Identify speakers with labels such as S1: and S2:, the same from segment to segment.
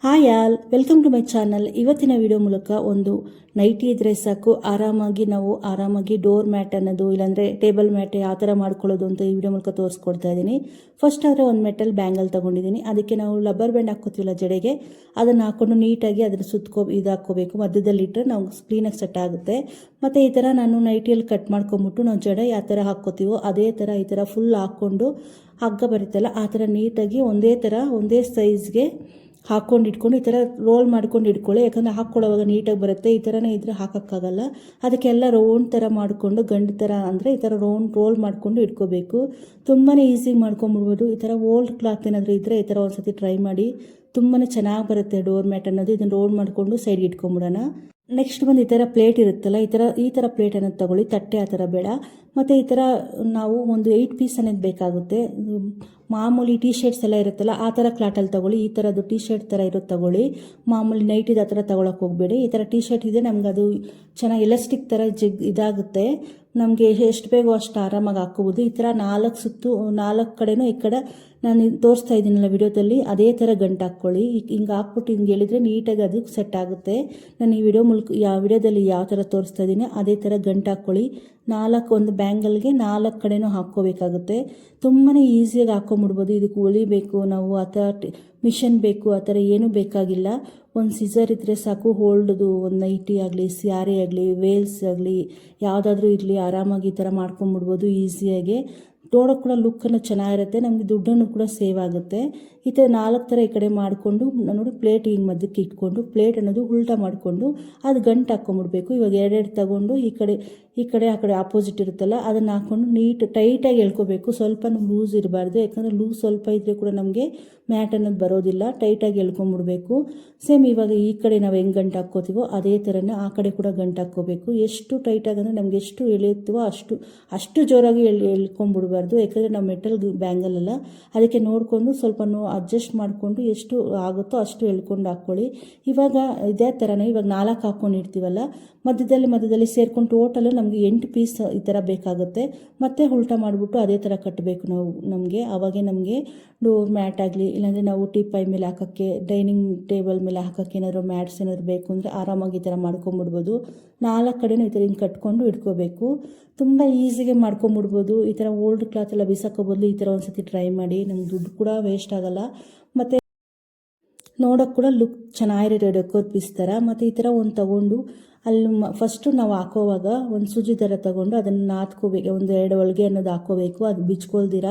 S1: Hi all, welcome to my channel. ಇವತ್ತಿನ video ಮೂಲಕ ಒಂದು ನೈಟಿ ಇದ್ರೆ ಸಾಕು ಆರಾಮಾಗಿ ಡೋರ್ ಮ್ಯಾಟ್ ಅನ್ನೋದು ಇಲ್ಲಾಂದರೆ ಟೇಬಲ್ ಮ್ಯಾಟ್ ಯಾವ ಥರ ಮಾಡ್ಕೊಳ್ಳೋದು ಅಂತ ಈ ವಿಡಿಯೋ ಮೂಲಕ ತೋರಿಸ್ಕೊಡ್ತಾ ಇದ್ದೀನಿ. ಫಸ್ಟ್ ಆದರೆ ಒಂದು ಮೆಟಲ್ ಬ್ಯಾಂಗಲ್ ತೊಗೊಂಡಿದ್ದೀನಿ. ಅದಕ್ಕೆ ನಾವು ಲಬ್ಬರ್ ಬ್ಯಾಂಡ್ ಹಾಕ್ಕೋತೀವಲ್ಲ ಜಡೆಗೆ, ಅದನ್ನು ಹಾಕ್ಕೊಂಡು ನೀಟಾಗಿ ಅದನ್ನು ಹಾಕ್ಕೋಬೇಕು. ಮಧ್ಯದಲ್ಲಿ ಇಟ್ಟರೆ ನಾವು ಕ್ಲೀನಾಗಿ ಸೆಟ್ ಆಗುತ್ತೆ. ಮತ್ತು ಈ ಥರ ನಾನು ನೈಟಿಯಲ್ಲಿ ಕಟ್ ಮಾಡ್ಕೊಂಬಿಟ್ಟು ನಾವು ಜಡೆ ಯಾವ ಥರ ಹಾಕ್ಕೋತೀವೋ ಅದೇ ಥರ ಈ ಥರ ಫುಲ್ ಹಾಕ್ಕೊಂಡು ಹಗ್ಗ ಬರುತ್ತಲ್ಲ ಆ ಥರ ನೀಟಾಗಿ ಒಂದೇ ಸೈಜ್ಗೆ ಹಾಕ್ಕೊಂಡು ಇಟ್ಕೊಂಡು ಈ ಥರ ರೋಲ್ ಮಾಡ್ಕೊಂಡು ಇಟ್ಕೊಳ್ಳಿ. ಯಾಕಂದರೆ ಹಾಕ್ಕೊಳ್ಳೋವಾಗ ನೀಟಾಗಿ ಬರುತ್ತೆ. ಈ ಥರನೇ ಇದ್ರೆ ಹಾಕೋಕ್ಕಾಗಲ್ಲ. ಅದಕ್ಕೆಲ್ಲ ರೌಂಡ್ ಥರ ಮಾಡಿಕೊಂಡು ಗಂಡು ಥರ ಅಂದರೆ ಈ ಥರ ರೋಲ್ ಮಾಡಿಕೊಂಡು ಇಟ್ಕೋಬೇಕು. ತುಂಬಾ ಈಸಿಯಾಗಿ ಮಾಡ್ಕೊಂಬಿಡ್ಬೋದು. ಈ ಥರ ಓಲ್ಡ್ ಕ್ಲಾತ್ ಏನಾದರೂ ಇದ್ದರೆ ಈ ಥರ ಒಂದು ಸತಿ ಟ್ರೈ ಮಾಡಿ. ತುಂಬಾ ಚೆನ್ನಾಗಿ ಬರುತ್ತೆ ಡೋರ್ ಮ್ಯಾಟ್ ಅನ್ನೋದು. ಇದನ್ನು ರೋಲ್ ಮಾಡಿಕೊಂಡು ಸೈಡ್ಗೆ ಇಟ್ಕೊಂಬಿಡೋಣ. ನೆಕ್ಸ್ಟ್ ಬಂದು ಈ ಥರ ಪ್ಲೇಟ್ ಇರುತ್ತಲ್ಲ, ಈ ಥರ ಪ್ಲೇಟ್ ಅನ್ನೋದು ತೊಗೊಳ್ಳಿ. ತಟ್ಟೆ ಆ ಥರ ಬೇಡ. ಮತ್ತು ಈ ಥರ ನಾವು ಒಂದು 8 ಪೀಸ್ ಅನ್ನೋದು ಬೇಕಾಗುತ್ತೆ. ಮಾಮೂಲಿ ಟೀ ಶರ್ಟ್ಸ್ ಎಲ್ಲ ಇರುತ್ತಲ್ಲ ಆ ಥರ ಕ್ಲಾಟಲ್ಲಿ ತೊಗೊಳ್ಳಿ. ಈ ಥರದ್ದು ಟೀ ಶರ್ಟ್ ಥರ ಇರೋದು ತೊಗೊಳ್ಳಿ. ಮಾಮೂಲಿ ನೈಟಿದು ಆ ಥರ ತೊಗೊಳಕ್ಕೆ ಹೋಗಬೇಡಿ. ಈ ಥರ ಟೀ ಶರ್ಟ್ ಇದೆ ನಮ್ಗೆ ಅದು ಚೆನ್ನಾಗಿ ಎಲಾಸ್ಟಿಕ್ ಥರ ಇದಾಗುತ್ತೆ. ನಮಗೆ ಎಷ್ಟು ಬೇಕೋ ಅಷ್ಟು ಆರಾಮಾಗಿ ಹಾಕ್ಕೋಬೋದು. ಈ ಥರ 4 ಕಡೆನೂ ಈ ಕಡೆ ನಾನು ತೋರಿಸ್ತಾ ಇದ್ದೀನಲ್ಲ ವಿಡಿಯೋದಲ್ಲಿ ಅದೇ ಥರ ಗಂಟು ಹಾಕ್ಕೊಳ್ಳಿ. ಹಿಂಗೆ ಹಾಕ್ಬಿಟ್ಟು ಹಿಂಗೆ ಹೇಳಿದರೆ ನೀಟಾಗಿ ಅದು ಸೆಟ್ ಆಗುತ್ತೆ. ನಾನು ಈ ವಿಡಿಯೋದಲ್ಲಿ ಯಾವ ಥರ ತೋರಿಸ್ತಾ ಇದ್ದೀನಿ ಅದೇ ಥರ ಗಂಟು ಹಾಕ್ಕೊಳ್ಳಿ. ಒಂದು ಬ್ಯಾಂಗಲ್ಗೆ 4 ಕಡೆನೂ ಹಾಕ್ಕೋಬೇಕಾಗುತ್ತೆ. ತುಂಬಾ ಈಸಿಯಾಗಿ ಹಾಕ್ಕೊಂಬಿಡ್ಬೋದು. ಇದಕ್ಕೆ ಹೊಲಿಬೇಕು ನಾವು, ಆ ಥರ ಮಿಷನ್ ಬೇಕು ಆ ಥರ ಏನೂ ಬೇಕಾಗಿಲ್ಲ. ಒಂದು ಸಿಸರ್ ಇದ್ದರೆ ಸಾಕು. ಹೋಲ್ಡ್ದು ಒಂದು ನೈಟಿ ಆಗಲಿ, ಸ್ಯಾರಿ ಆಗಲಿ, ವೇಲ್ಸ್ ಆಗಲಿ ಯಾವುದಾದ್ರೂ ಇರಲಿ ಆರಾಮಾಗಿ ಈ ಥರ ಮಾಡ್ಕೊಂಬಿಡ್ಬೋದು ಈಸಿಯಾಗಿ. ನೋಡೋಕೆ ಕೂಡ ಲುಕ್ಕನ್ನು ಚೆನ್ನಾಗಿರುತ್ತೆ. ನಮಗೆ ದುಡ್ಡನ್ನು ಕೂಡ ಸೇವ್ ಆಗುತ್ತೆ. ಈ ಥರ 4 ಥರ ಈ ಕಡೆ ಮಾಡಿಕೊಂಡು ನೋಡಿ ಪ್ಲೇಟ್ ಹಿಂಗೆ ಮಧ್ಯಕ್ಕೆ ಇಟ್ಕೊಂಡು ಪ್ಲೇಟ್ ಅನ್ನೋದು ಉಲ್ಟಾ ಮಾಡಿಕೊಂಡು ಅದು ಗಂಟು ಹಾಕ್ಕೊಂಬಿಡ್ಬೇಕು. ಇವಾಗ 2 ತಗೊಂಡು ಈ ಕಡೆ ಆ ಕಡೆ ಆಪೋಸಿಟ್ ಇರುತ್ತಲ್ಲ ಅದನ್ನು ಹಾಕ್ಕೊಂಡು ಟೈಟಾಗಿ ಎಳ್ಕೋಬೇಕು. ಸ್ವಲ್ಪ ಲೂಸ್ ಇರಬಾರ್ದು. ಯಾಕಂದರೆ ಲೂಸ್ ಸ್ವಲ್ಪ ಇದ್ದರೆ ಕೂಡ ನಮಗೆ ಮ್ಯಾಟ್ ಅನ್ನೋದು ಬರೋದಿಲ್ಲ. ಟೈಟಾಗಿ ಎಳ್ಕೊಂಬಿಡ್ಬೇಕು. ಸೇಮ್ ಇವಾಗ ಈ ಕಡೆ ನಾವು ಹೆಂಗೆ ಗಂಟು ಹಾಕ್ಕೋತೀವೋ ಅದೇ ಥರನೇ ಆ ಕಡೆ ಕೂಡ ಗಂಟು ಹಾಕ್ಕೋಬೇಕು. ಎಷ್ಟು ಟೈಟಾಗಿ ಅಂದರೆ ನಮ್ಗೆ ಎಷ್ಟು ಎಳೆಯುತ್ತೀವೋ ಅಷ್ಟು ಜೋರಾಗಿ ಎಳ್ಕೊಂಬಿಡ್ಬಾರ್ದು. ಯಾಕಂದರೆ ನಾವು ಮೆಟಲ್ ಬ್ಯಾಂಗಲ್ ಅಲ್ಲ, ಅದಕ್ಕೆ ನೋಡಿಕೊಂಡು ಸ್ವಲ್ಪ ಅಡ್ಜಸ್ಟ್ ಮಾಡಿಕೊಂಡು ಎಷ್ಟು ಆಗುತ್ತೋ ಅಷ್ಟು ಎಳ್ಕೊಂಡು ಹಾಕ್ಕೊಳ್ಳಿ. ಇವಾಗ ಇದೇ ಥರನೇ ಇವಾಗ 4 ಹಾಕ್ಕೊಂಡಿರ್ತೀವಲ್ಲ, ಮಧ್ಯದಲ್ಲಿ ಸೇರ್ಕೊಂಡು ಟೋಟಲು ನಮಗೆ 8 ಪೀಸ್ ಈ ಥರ ಬೇಕಾಗುತ್ತೆ. ಮತ್ತೆ ಉಲ್ಟಾ ಮಾಡಿಬಿಟ್ಟು ಅದೇ ಥರ ಕಟ್ಟಬೇಕು ಅವಾಗೆ ನಮಗೆ ಡೋರ್ ಮ್ಯಾಟ್ ಆಗಲಿ ಇಲ್ಲಾಂದರೆ ನಾವು ಟೀಪಾಯ್ ಮೇಲೆ ಹಾಕೋಕ್ಕೆ, ಡೈನಿಂಗ್ ಟೇಬಲ್ ಮೇಲೆ ಹಾಕೋಕ್ಕೆ ಏನಾದರೂ ಮ್ಯಾಟ್ಸ್ ಏನಾದರೂ ಬೇಕು ಅಂದರೆ ಆರಾಮಾಗಿ ಈ ಥರ ಮಾಡ್ಕೊಂಬಿಡ್ಬೋದು. 4 ಕಡೆನೂ ಈ ಥರ ಹಿಂಗೆ ಕಟ್ಕೊಂಡು ಇಟ್ಕೋಬೇಕು. ತುಂಬ ಈಸಿಗೆ ಮಾಡ್ಕೊಂಬಿಡ್ಬೋದು. ಈ ಥರ ಓಲ್ಡ್ ಕ್ಲಾತ್ ಎಲ್ಲ ಬಿಸಾಕೋಬದಲು ಈ ಥರ ಒಂದು ಸತಿ ಟ್ರೈ ಮಾಡಿ. ನಮ್ಗೆ ದುಡ್ಡು ಕೂಡ ವೇಸ್ಟ್ ಆಗೋಲ್ಲ. ಮತ್ತು ನೋಡೋಕ್ಕೆ ಕೂಡ ಲುಕ್ ಚೆನ್ನಾಗಿರೋ ಡೆಕೋರ್ ಪೀಸ್ ಥರ. ಮತ್ತು ಈ ಥರ ಒಂದು ತೊಗೊಂಡು ಅಲ್ಲಿ ಫಸ್ಟು ನಾವು ಹಾಕೋವಾಗ ಒಂದು ಸೂಜಿ ಥರ ತೊಗೊಂಡು ಅದನ್ನು ನಾದ್ಕೋಬೇಕು. 2 ಹೊಲಿಗೆ ಅನ್ನೋದು ಹಾಕ್ಕೋಬೇಕು. ಅದು ಬಿಚ್ಕೊಳ್ದಿರ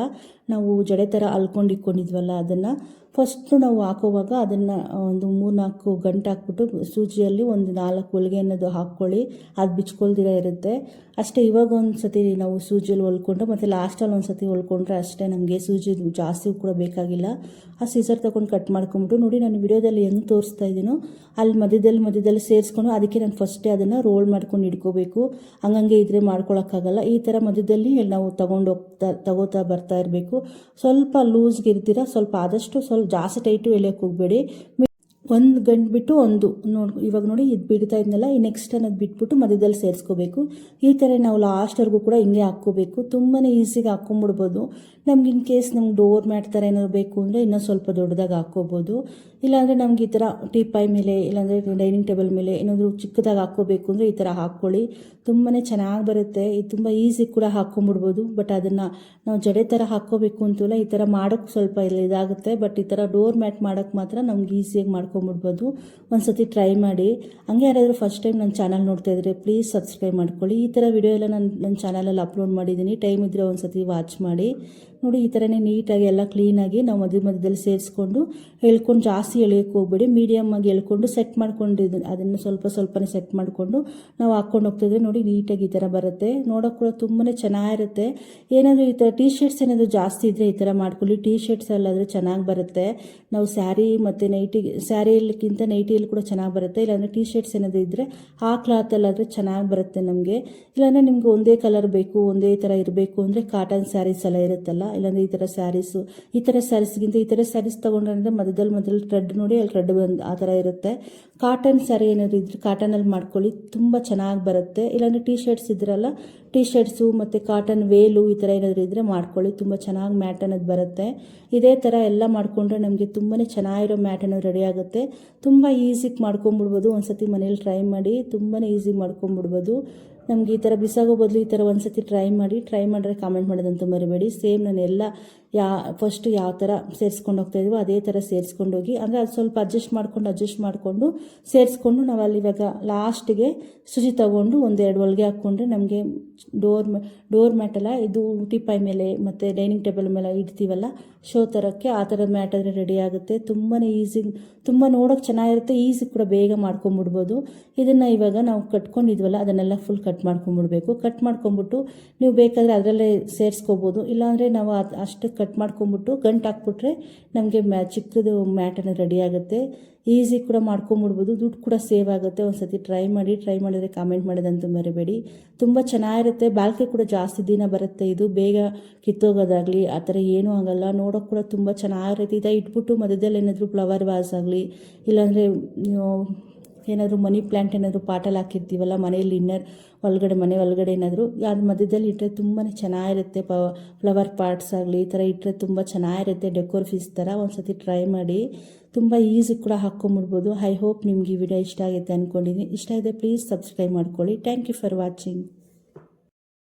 S1: ನಾವು ಜಡೆ ಥರ ಅಲ್ಕೊಂಡು ಇಟ್ಕೊಂಡಿದ್ವಲ್ಲ ಅದನ್ನು ಫಸ್ಟು ನಾವು ಹಾಕೋವಾಗ ಅದನ್ನು ಒಂದು 3-4 ಗಂಟೆ ಹಾಕ್ಬಿಟ್ಟು ಸೂಜಿಯಲ್ಲಿ ಒಂದು 4 ಹೊಲಿಗೆ ಅನ್ನೋದು ಹಾಕ್ಕೊಳ್ಳಿ. ಅದು ಬಿಚ್ಕೊಳ್ದಿರ ಇರುತ್ತೆ ಅಷ್ಟೇ. ಇವಾಗ ಒಂದು ಸತಿ ನಾವು ಸೂಜಿಯಲ್ಲಿ ಹೊಲ್ಕೊಂಡು ಮತ್ತು ಲಾಸ್ಟಲ್ಲಿ ಒಂದು ಸತಿ ಹೊಲ್ಕೊಂಡ್ರೆ ಅಷ್ಟೇ. ನಮಗೆ ಸೂಜಿ ಜಾಸ್ತಿ ಕೂಡ ಬೇಕಾಗಿಲ್ಲ. ಆ ಸೀಸರ್ ತೊಗೊಂಡು ಕಟ್ ಮಾಡ್ಕೊಂಬಿಟ್ಟು ನೋಡಿ ನಾನು ವಿಡಿಯೋದಲ್ಲಿ ಹೆಂಗೆ ತೋರಿಸ್ತಾ ಇದ್ದೀನೋ ಅಲ್ಲಿ ಮಧ್ಯದಲ್ಲಿ ಸೇರಿಸ್ಕೊಂಡು ಅದಕ್ಕೆ ನಾನು ಫಸ್ಟೇ ಅದನ್ನು ರೋಲ್ ಮಾಡ್ಕೊಂಡು ಇಟ್ಕೋಬೇಕು. ಹಂಗಂಗೆ ಇದ್ರೆ ಮಾಡ್ಕೊಳಕ್ಕಾಗಲ್ಲ. ಈ ಥರ ಮಧ್ಯದಲ್ಲಿ ನಾವು ತಗೋತಾ ಬರ್ತಾ ಇರಬೇಕು. ಸ್ವಲ್ಪ ಲೂಸ್ಗೆ ಇರ್ತೀರ, ಆದಷ್ಟು ಸ್ವಲ್ಪ ಜಾಸ್ತಿ ಟೈಟು ಎಳೆಯೋಕ್ಕೆ ಹೋಗಬೇಡಿ. ಒಂದು ಗಂಟು ಬಿಟ್ಟು ಒಂದು ಇವಾಗ ನೋಡಿ ಇದು ಬಿಡ್ತಾ ಇದ್ನಲ್ಲ, ಈ ನೆಕ್ಸ್ಟ್ ಅನ್ನೋದು ಬಿಟ್ಬಿಟ್ಟು ಮಧ್ಯದಲ್ಲಿ ಸೇರಿಸ್ಕೋಬೇಕು. ಈ ಥರ ನಾವು ಲಾಸ್ಟ್ವರೆಗೂ ಕೂಡ ಹಿಂಗೆ ಹಾಕ್ಕೋಬೇಕು. ತುಂಬಾ ಈಸಿಗೆ ಹಾಕ್ಕೊಂಬಿಡ್ಬೋದು. ನಮ್ಗೆ ಇನ್ ಕೇಸ್ ನಮ್ಗೆ ಡೋರ್ ಮ್ಯಾಟ್ ಥರ ಏನಾದ್ರು ಬೇಕು ಅಂದರೆ ಇನ್ನೂ ಸ್ವಲ್ಪ ದೊಡ್ಡದಾಗಿ ಹಾಕ್ಕೋಬೋದು. ಇಲ್ಲಾಂದರೆ ನಮ್ಗೆ ಈ ಥರ ಟೀಪಾಯ್ ಮೇಲೆ ಇಲ್ಲಾಂದರೆ ಡೈನಿಂಗ್ ಟೇಬಲ್ ಮೇಲೆ ಏನಾದರೂ ಚಿಕ್ಕದಾಗಿ ಹಾಕ್ಕೋಬೇಕು ಅಂದರೆ ಈ ಥರ ಹಾಕ್ಕೊಳ್ಳಿ. ತುಂಬಾ ಚೆನ್ನಾಗಿ ಬರುತ್ತೆ. ಇದು ತುಂಬ ಈಸಿ ಕೂಡ ಹಾಕ್ಕೊಂಬಿಡ್ಬೋದು. ಬಟ್ ಅದನ್ನು ನಾವು ಜಡೆ ಥರ ಹಾಕ್ಕೋಬೇಕು ಅಂತಲ್ಲ, ಈ ಥರ ಮಾಡೋಕ್ಕೆ ಸ್ವಲ್ಪ ಇದಾಗುತ್ತೆ. ಬಟ್ ಈ ಥರ ಡೋರ್ ಮ್ಯಾಟ್ ಮಾಡೋಕ್ಕೆ ಮಾತ್ರ ನಮ್ಗೆ ಈಸಿಯಾಗಿ ಮಾಡ್ಕೊಂಬಿಡ್ಬೋದು. ಒಂದು ಸತಿ ಟ್ರೈ ಮಾಡಿ. ಹಂಗೆ ಯಾರಾದರೂ ಫಸ್ಟ್ ಟೈಮ್ ನನ್ನ ಚಾನಲ್ ನೋಡ್ತಾ ಇದ್ದರೆ ಪ್ಲೀಸ್ ಸಬ್ಸ್ಕ್ರೈಬ್ ಮಾಡ್ಕೊಳ್ಳಿ. ಈ ಥರ ವಿಡಿಯೋ ಎಲ್ಲ ನನ್ನ ಚಾನಲಲ್ಲಿ ಅಪ್ಲೋಡ್ ಮಾಡಿದ್ದೀನಿ. ಟೈಮ್ ಇದ್ದರೆ ಒಂದು ಸತಿ ವಾಚ್ ಮಾಡಿ. ನೋಡಿ ಈ ಥರನೇ ನೀಟಾಗಿ ಎಲ್ಲ ಕ್ಲೀನಾಗಿ ನಾವು ಮಧ್ಯದಲ್ಲಿ ಸೇರಿಸ್ಕೊಂಡು ಎಳ್ಕೊಂಡು ಜಾಸ್ತಿ ಎಳೆಯೋಕ್ಕೆ ಹೋಗ್ಬೇಡಿ. ಮೀಡಿಯಮ್ ಆಗಿ ಎಳ್ಕೊಂಡು ಸೆಟ್ ಮಾಡ್ಕೊಂಡು ಅದನ್ನು ಸ್ವಲ್ಪನೇ ಸೆಟ್ ಮಾಡಿಕೊಂಡು ನಾವು ಹಾಕ್ಕೊಂಡು ಹೋಗ್ತಿದ್ರೆ ನೋಡಿ ನೀಟಾಗಿ ಈ ಥರ ಬರುತ್ತೆ. ನೋಡೋಕೆ ಕೂಡ ತುಂಬಾ ಚೆನ್ನಾಗಿರುತ್ತೆ. ಏನಾದರೂ ಈ ಥರ ಟೀ ಶರ್ಟ್ಸ್ ಏನಾದರೂ ಜಾಸ್ತಿ ಇದ್ದರೆ ಈ ಥರ ಮಾಡ್ಕೊಳ್ಳಿ. ಟೀ ಶರ್ಟ್ಸ್ ಅಲ್ಲಾದರೆ ಚೆನ್ನಾಗಿ ಬರುತ್ತೆ. ನಾವು ಸ್ಯಾರಿ ಮತ್ತು ಸ್ಯಾರಿಯಲ್ಲಿಗಿಂತ ನೈಟಿಯಲ್ಲಿ ಕೂಡ ಚೆನ್ನಾಗಿ ಬರುತ್ತೆ. ಇಲ್ಲಾಂದರೆ ಟೀ ಶರ್ಟ್ಸ್ ಏನಾದರೂ ಇದ್ದರೆ ಆ ಕ್ಲಾತಲ್ಲಾದರೆ ಚೆನ್ನಾಗಿ ಬರುತ್ತೆ ನಮಗೆ. ಇಲ್ಲಾಂದರೆ ನಿಮ್ಗೆ ಒಂದೇ ಕಲರ್ ಬೇಕು, ಒಂದೇ ಥರ ಇರಬೇಕು ಅಂದರೆ ಕಾಟನ್ ಸ್ಯಾರೀಸ್ ಎಲ್ಲ ಇರುತ್ತಲ್ಲ, ಇಲ್ಲಾಂದರೆ ಈ ಥರ ಸ್ಯಾರೀಸ್ಗಿಂತ ಈ ಥರ ಸ್ಯಾರೀಸ್ ತೊಗೊಂಡ್ರೆ ಮಧ್ಯದಲ್ಲಿ ಥ್ರೆಡ್ ನೋಡಿ ಅಲ್ಲಿ ಥ್ರೆಡ್ ಬಂದು ಆ ಥರ ಇರುತ್ತೆ. ಕಾಟನ್ ಸ್ಯಾರಿ ಏನಾದರೂ ಇದ್ದರೆ ಕಾಟನಲ್ಲಿ ಮಾಡ್ಕೊಳ್ಳಿ, ತುಂಬ ಚೆನ್ನಾಗಿ ಬರುತ್ತೆ. ಇಲ್ಲಾಂದರೆ ಟೀ ಶರ್ಟ್ಸ್ ಇದ್ರಲ್ಲ, ಟೀ ಶರ್ಟ್ಸು ಮತ್ತು ಕಾಟನ್ ವೇಲು ಈ ಥರ ಏನಾದರೂ ಇದ್ದರೆ ಮಾಡ್ಕೊಳ್ಳಿ. ತುಂಬ ಚೆನ್ನಾಗಿ ಮ್ಯಾಟ್ ಅನ್ನೋದು ಬರುತ್ತೆ. ಇದೇ ಥರ ಎಲ್ಲ ಮಾಡಿಕೊಂಡ್ರೆ ನಮಗೆ ತುಂಬಾ ಚೆನ್ನಾಗಿರೋ ಮ್ಯಾಟ್ ಅನ್ನೋದು ರೆಡಿ ಆಗುತ್ತೆ. ಆಗುತ್ತೆ. ತುಂಬ ಈಸಿಗೆ ಮಾಡ್ಕೊಂಬಿಡ್ಬೋದು. ಒಂದು ಸತಿ ಮನೇಲಿ ಟ್ರೈ ಮಾಡಿ, ತುಂಬಾ ಈಸಿ ಮಾಡ್ಕೊಂಬಿಡ್ಬೋದು. ನಮಗೆ ಈ ಥರ ಬಿಸಾಗೋ ಬದಲು ಈ ಥರ ಒಂದು ಸತಿ ಟ್ರೈ ಮಾಡಿದ್ರೆ ಕಾಮೆಂಟ್ ಮಾಡೋದಂತೂ ಮರಿಬೇಡಿ. ಸೇಮ್ ನಾನು ಎಲ್ಲ ಫಸ್ಟು ಯಾವ ಥರ ಸೇರಿಸ್ಕೊಂಡು ಹೋಗ್ತಾಯಿದ್ವೋ ಅದೇ ಥರ ಸೇರಿಸ್ಕೊಂಡೋಗಿ, ಅಂದರೆ ಅದು ಸ್ವಲ್ಪ ಅಡ್ಜಸ್ಟ್ ಮಾಡಿಕೊಂಡು ಸೇರಿಸ್ಕೊಂಡು ನಾವು ಅಲ್ಲಿ ಇವಾಗ ಲಾಸ್ಟಿಗೆ ಸುಜಿ ತೊಗೊಂಡು 1-2 ಹೊಲಿಗೆ ಹಾಕ್ಕೊಂಡ್ರೆ ನಮಗೆ ಡೋರ್ ಮ್ಯಾಟೆಲ್ಲ ಇದು ಟಿಪಾಯ್ ಮೇಲೆ ಮತ್ತು ಡೈನಿಂಗ್ ಟೇಬಲ್ ಮೇಲೆ ಇಡ್ತೀವಲ್ಲ ಶೋ ಥರಕ್ಕೆ, ಆ ಥರ ಮ್ಯಾಟ್ ಆದರೆ ರೆಡಿ ಆಗುತ್ತೆ. ತುಂಬಾ ಈಸಿ, ತುಂಬ ನೋಡೋಕೆ ಚೆನ್ನಾಗಿರುತ್ತೆ, ಈಸಿ ಕೂಡ ಬೇಗ ಮಾಡ್ಕೊಂಬಿಡ್ಬೋದು. ಇದನ್ನು ಇವಾಗ ನಾವು ಕಟ್ಕೊಂಡಿದ್ವಲ್ಲ ಅದನ್ನೆಲ್ಲ ಫುಲ್ ಕಟ್ ಮಾಡ್ಕೊಂಬಿಡ್ಬೇಕು. ಕಟ್ ಮಾಡ್ಕೊಂಬಿಟ್ಟು ನೀವು ಬೇಕಾದರೆ ಅದರಲ್ಲೇ ಸೇರಿಸ್ಕೋಬೋದು. ಇಲ್ಲಾಂದರೆ ನಾವು ಅಷ್ಟು ಕಟ್ ಮಾಡ್ಕೊಂಬಿಟ್ಟು ಗಂಟು ಹಾಕ್ಬಿಟ್ರೆ ನಮಗೆ ಚಿಕ್ಕದು ಮ್ಯಾಟನ್ನು ರೆಡಿ ಆಗುತ್ತೆ. ಈಸಿ ಕೂಡ ಮಾಡ್ಕೊಂಬಿಡ್ಬೋದು, ದುಡ್ಡು ಕೂಡ ಸೇವ್ ಆಗುತ್ತೆ. ಒಂದು ಸತಿ ಟ್ರೈ ಮಾಡಿದರೆ ಕಾಮೆಂಟ್ ಮಾಡೋದಂತೂ ಮರಿಬೇಡಿ. ತುಂಬ ಚೆನ್ನಾಗಿರುತ್ತೆ, ಬಾಳಿಕೆ ಕೂಡ ಜಾಸ್ತಿ ದಿನ ಬರುತ್ತೆ. ಇದು ಬೇಗ ಕಿತ್ತೋಗೋದಾಗಲಿ ಆ ಥರ ಏನೂ ಆಗೋಲ್ಲ. ನೋಡೋಕೆ ಕೂಡ ತುಂಬ ಚೆನ್ನಾಗಿರುತ್ತೆ. ಇದು ಇಟ್ಬಿಟ್ಟು ಮಧ್ಯದಲ್ಲಿ ಏನಾದರೂ ಫ್ಲವರ್ ವಾಸ್ ಆಗಲಿ, ಇಲ್ಲಾಂದರೆ ಏನಾದರೂ ಮನಿ ಪ್ಲ್ಯಾಂಟ್ ಏನಾದರೂ ಪಾಟಲ್ಲಿ ಹಾಕಿರ್ತೀವಲ್ಲ ಮನೆಯಲ್ಲಿ ಮನೆ ಒಳಗಡೆ ಏನಾದರೂ ಯಾವ್ದು ಮಧ್ಯದಲ್ಲಿ ಇಟ್ಟರೆ ತುಂಬಾ ಚೆನ್ನಾಗಿರುತ್ತೆ. ಫ್ಲವರ್ ಪಾಟ್ಸ್ ಆಗಲಿ ಈ ಥರ ಇಟ್ಟರೆ ತುಂಬ ಚೆನ್ನಾಗಿರುತ್ತೆ, ಡೆಕೋರ್ ಪೀಸ್ ಥರ. ಒಂದು ಸತಿ ಟ್ರೈ ಮಾಡಿ, ತುಂಬ ಈಸಿ ಕೂಡ ಹಾಕ್ಕೊಂಬಿಡ್ಬೋದು. ಐ ಹೋಪ್ ನಿಮ್ಗೆ ಈ ವಿಡಿಯೋ ಇಷ್ಟ ಆಗುತ್ತೆ ಅಂದ್ಕೊಂಡಿದ್ದೀನಿ. ಇಷ್ಟ ಇದೆ ಪ್ಲೀಸ್ ಸಬ್ಸ್ಕ್ರೈಬ್ ಮಾಡ್ಕೊಳ್ಳಿ. Thank you for watching.